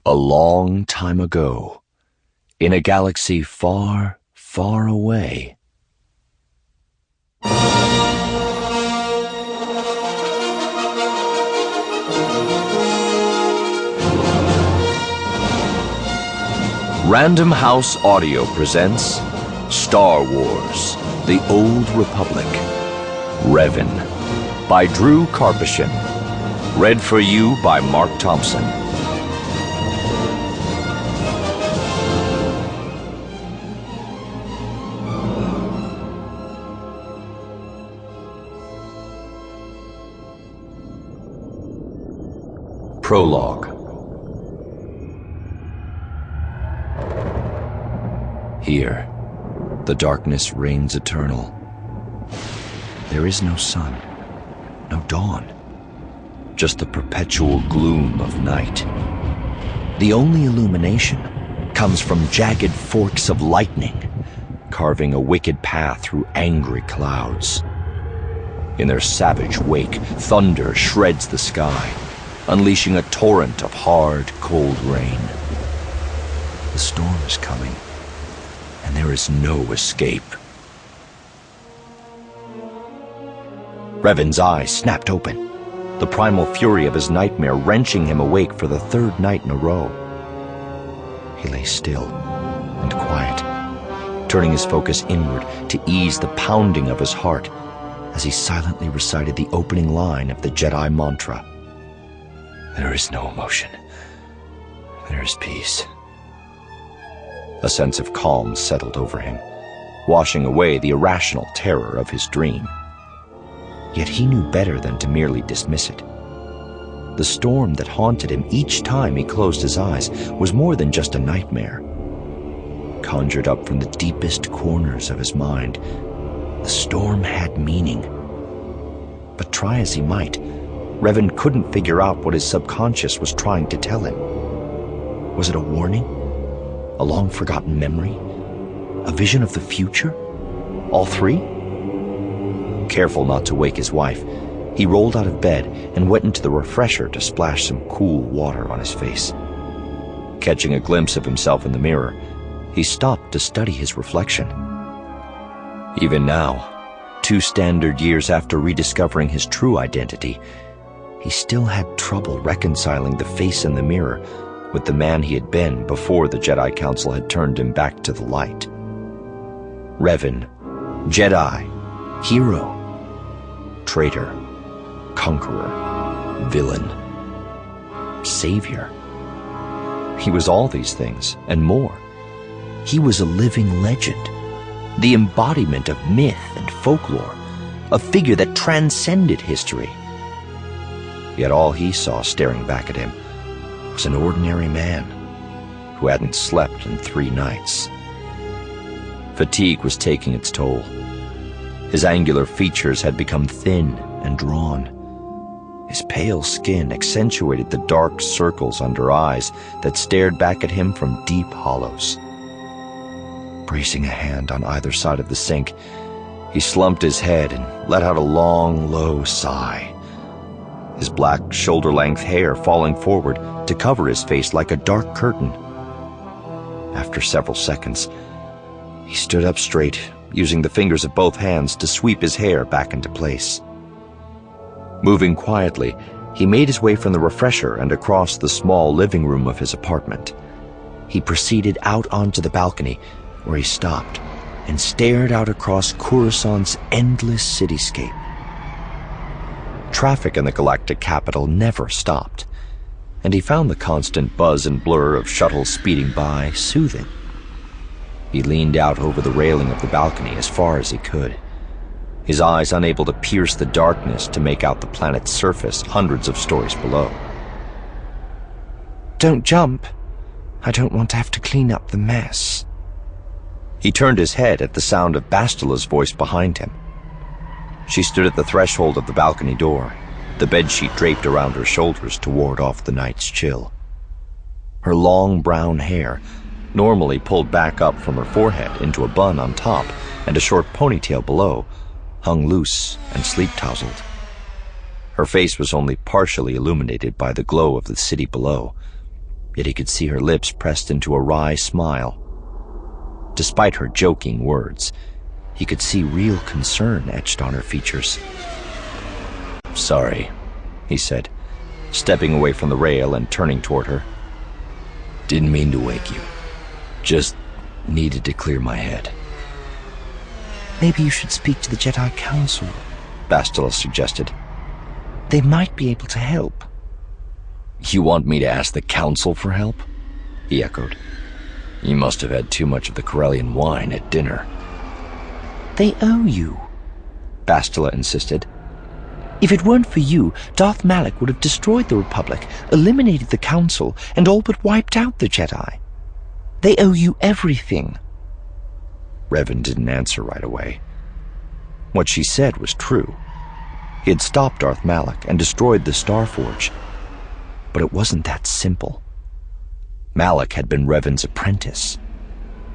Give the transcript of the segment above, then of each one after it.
A long time ago, in a galaxy far, far away, Random House Audio presents Star Wars: The Old Republic, Revan, by Drew Karpyshyn. Read for you by Marc Thompson. Prologue. Here, the darkness reigns eternal. There is no sun, no dawn, just the perpetual gloom of night. The only illumination comes from jagged forks of lightning, carving a wicked path through angry clouds. In their savage wake, thunder shreds the sky, unleashing a torrent of hard, cold rain. The storm is coming, and there is no escape. Revan's eyes snapped open, the primal fury of his nightmare wrenching him awake for the third night in a row. He lay still and quiet, turning his focus inward to ease the pounding of his heart as he silently recited the opening line of the Jedi mantra. There is no emotion. There is peace. A sense of calm settled over him, washing away the irrational terror of his dream. Yet he knew better than to merely dismiss it. The storm that haunted him each time he closed his eyes was more than just a nightmare. Conjured up from the deepest corners of his mind, the storm had meaning. But try as he might, Revan couldn't figure out what his subconscious was trying to tell him. Was it a warning? A long-forgotten memory? A vision of the future? All three? Careful not to wake his wife, he rolled out of bed and went into the refresher to splash some cool water on his face. Catching a glimpse of himself in the mirror, he stopped to study his reflection. Even now, 2 standard years after rediscovering his true identity, he still had trouble reconciling the face in the mirror with the man he had been before the Jedi Council had turned him back to the light. Revan, Jedi, hero, traitor, conqueror, villain, savior. He was all these things and more. He was a living legend, the embodiment of myth and folklore, a figure that transcended history. Yet all he saw staring back at him was an ordinary man who hadn't slept in 3 nights. Fatigue was taking its toll. His angular features had become thin and drawn. His pale skin accentuated the dark circles under eyes that stared back at him from deep hollows. Bracing a hand on either side of the sink, he slumped his head and let out a long, low sigh, his black shoulder-length hair falling forward to cover his face like a dark curtain. After several seconds, he stood up straight, using the fingers of both hands to sweep his hair back into place. Moving quietly, he made his way from the refresher and across the small living room of his apartment. He proceeded out onto the balcony, where he stopped and stared out across Coruscant's endless cityscape. Traffic in the galactic capital never stopped, and he found the constant buzz and blur of shuttles speeding by soothing. He leaned out over the railing of the balcony as far as he could, his eyes unable to pierce the darkness to make out the planet's surface hundreds of stories below. "Don't jump. I don't want to have to clean up the mess." He turned his head at the sound of Bastila's voice behind him. She stood at the threshold of the balcony door, the bedsheet draped around her shoulders to ward off the night's chill. Her long brown hair, normally pulled back up from her forehead into a bun on top and a short ponytail below, hung loose and sleep-tousled. Her face was only partially illuminated by the glow of the city below, yet he could see her lips pressed into a wry smile. Despite her joking words, he could see real concern etched on her features. "Sorry," he said, stepping away from the rail and turning toward her. "Didn't mean to wake you. Just needed to clear my head." "Maybe you should speak to the Jedi Council," Bastila suggested. "They might be able to help." "You want me to ask the Council for help?" he echoed. "You must have had too much of the Corellian wine at dinner." "They owe you," Bastila insisted. "If it weren't for you, Darth Malak would have destroyed the Republic, eliminated the Council, and all but wiped out the Jedi. They owe you everything." Revan didn't answer right away. What she said was true. He had stopped Darth Malak and destroyed the Starforge. But it wasn't that simple. Malak had been Revan's apprentice.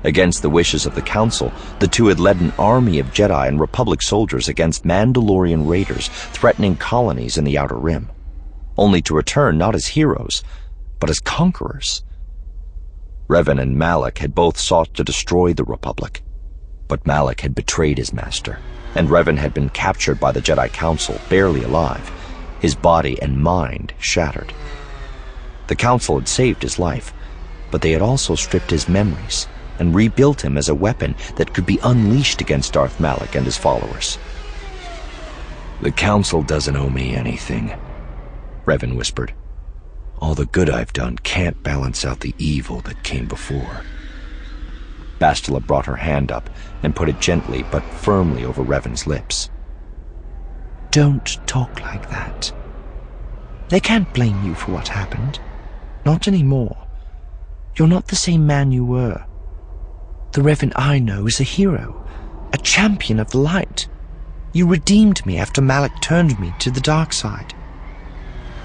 Against the wishes of the Council, the two had led an army of Jedi and Republic soldiers against Mandalorian raiders threatening colonies in the Outer Rim, only to return not as heroes, but as conquerors. Revan and Malak had both sought to destroy the Republic, but Malak had betrayed his master, and Revan had been captured by the Jedi Council, barely alive, his body and mind shattered. The Council had saved his life, but they had also stripped his memories and rebuilt him as a weapon that could be unleashed against Darth Malak and his followers. "The Council doesn't owe me anything," Revan whispered. "All the good I've done can't balance out the evil that came before." Bastila brought her hand up and put it gently but firmly over Revan's lips. "Don't talk like that. They can't blame you for what happened. Not anymore. You're not the same man you were. The Revan I know is a hero, a champion of the light. You redeemed me after Malak turned me to the dark side."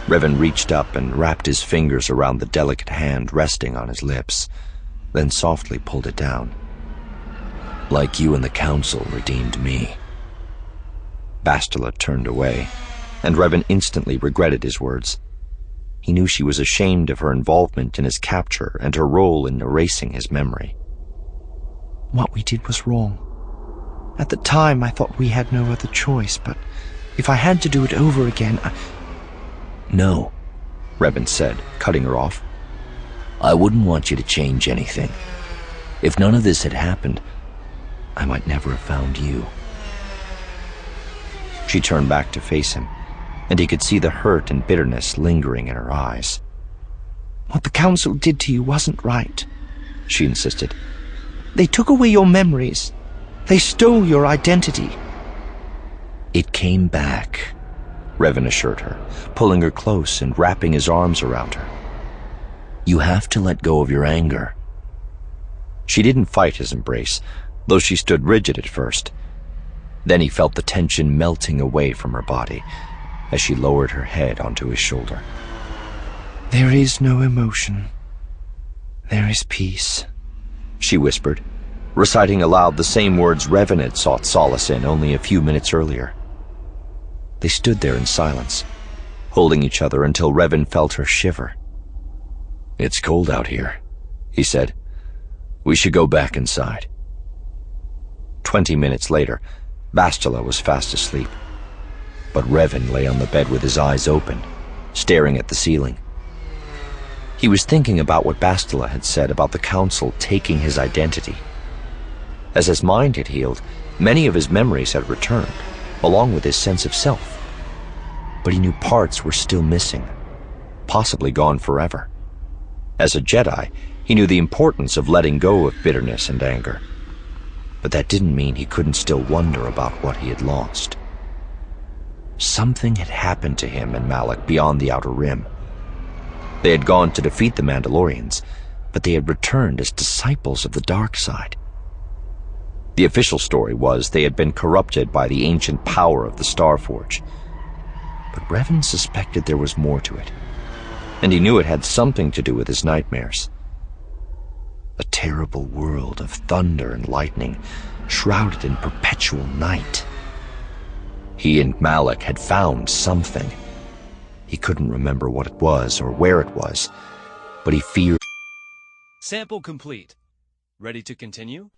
Revan reached up and wrapped his fingers around the delicate hand resting on his lips, then softly pulled it down. "Like you and the Council redeemed me." Bastila turned away, and Revan instantly regretted his words. He knew she was ashamed of her involvement in his capture and her role in erasing his memory. "What we did was wrong. At the time, I thought we had no other choice, but if I had to do it over again, "No," Revan said, cutting her off. "I wouldn't want you to change anything. If none of this had happened, I might never have found you." She turned back to face him, and he could see the hurt and bitterness lingering in her eyes. "What the Council did to you wasn't right," she insisted. "They took away your memories. They stole your identity." "It came back," Revan assured her, pulling her close and wrapping his arms around her. "You have to let go of your anger." She didn't fight his embrace, though she stood rigid at first. Then he felt the tension melting away from her body as she lowered her head onto his shoulder. "There is no emotion. There is peace," she whispered, reciting aloud the same words Revan had sought solace in only a few minutes earlier. They stood there in silence, holding each other until Revan felt her shiver. "It's cold out here," he said. "We should go back inside." 20 minutes later, Bastila was fast asleep, but Revan lay on the bed with his eyes open, staring at the ceiling. He was thinking about what Bastila had said about the Council taking his identity. As his mind had healed, many of his memories had returned, along with his sense of self. But he knew parts were still missing, possibly gone forever. As a Jedi, he knew the importance of letting go of bitterness and anger. But that didn't mean he couldn't still wonder about what he had lost. Something had happened to him and Malak beyond the Outer Rim. They had gone to defeat the Mandalorians, but they had returned as disciples of the dark side. The official story was they had been corrupted by the ancient power of the Starforge. But Revan suspected there was more to it, and he knew it had something to do with his nightmares. A terrible world of thunder and lightning, shrouded in perpetual night. He and Malak had found something. He couldn't remember what it was or where it was, but he feared. Sample complete. Ready to continue?